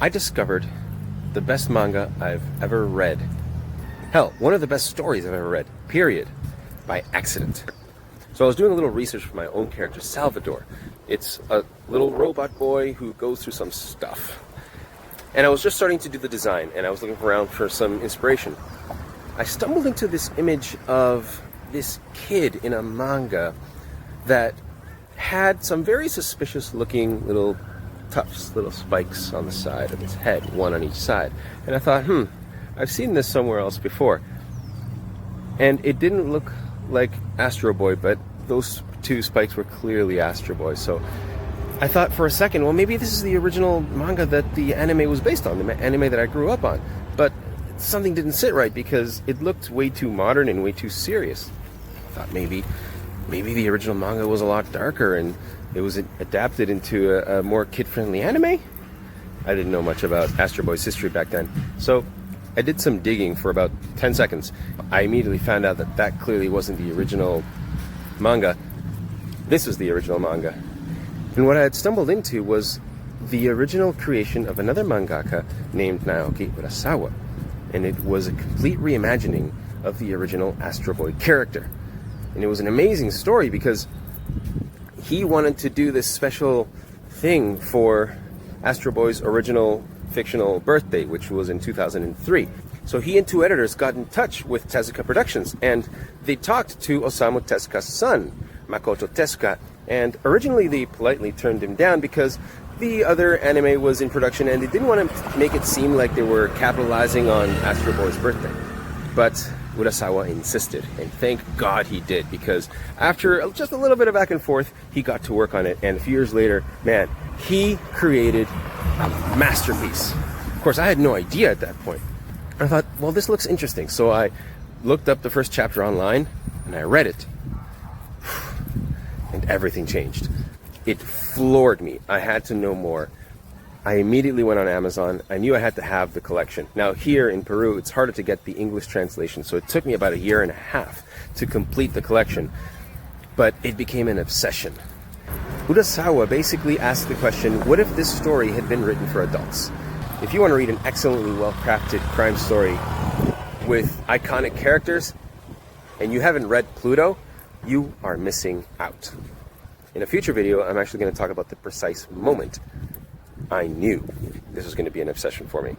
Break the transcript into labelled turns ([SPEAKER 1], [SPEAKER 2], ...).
[SPEAKER 1] I discovered the best manga I've ever read. Hell, one of the best stories I've ever read, period, by accident. So I was doing a little research for my own character, Salvador. It's a little robot boy who goes through some stuff. And I was just starting to do the design, and I was looking around for some inspiration. I stumbled into this image of this kid in a manga that had some very suspicious looking little tufts, little spikes on the side of his head, one on each side. And I thought, I've seen this somewhere else before. And it didn't look like Astro Boy, but those two spikes were clearly Astro Boy. So I thought for a second, well, maybe this is the original manga that the anime was based on, the anime that I grew up on. But something didn't sit right because it looked way too modern and way too serious. I thought maybe the original manga was a lot darker and it was adapted into a more kid-friendly anime? I didn't know much about Astro Boy's history back then. So I did some digging for about 10 seconds. I immediately found out that that clearly wasn't the original manga. This was the original manga. And what I had stumbled into was the original creation of another mangaka named Naoki Urasawa. And it was a complete reimagining of the original Astro Boy character. And it was an amazing story because he wanted to do this special thing for Astro Boy's original fictional birthday, which was in 2003. So he and two editors got in touch with Tezuka Productions, and they talked to Osamu Tezuka's son, Makoto Tezuka, and originally they politely turned him down because the other anime was in production and they didn't want to make it seem like they were capitalizing on Astro Boy's birthday. But Urasawa insisted, and thank God he did, because after just a little bit of back and forth, he got to work on it, and a few years later, man, he created a masterpiece. Of course, I had no idea at that point. I thought, well, this looks interesting, so I looked up the first chapter online, and I read it, and everything changed. It floored me. I had to know more. I immediately went on Amazon. I knew I had to have the collection. Now here in Peru, it's harder to get the English translation, so it took me about 1.5 years to complete the collection. But it became an obsession. Urasawa basically asked the question, what if this story had been written for adults? If you want to read an excellently well-crafted crime story with iconic characters, and you haven't read Pluto, you are missing out. In a future video, I'm actually going to talk about the precise moment I knew this was going to be an obsession for me.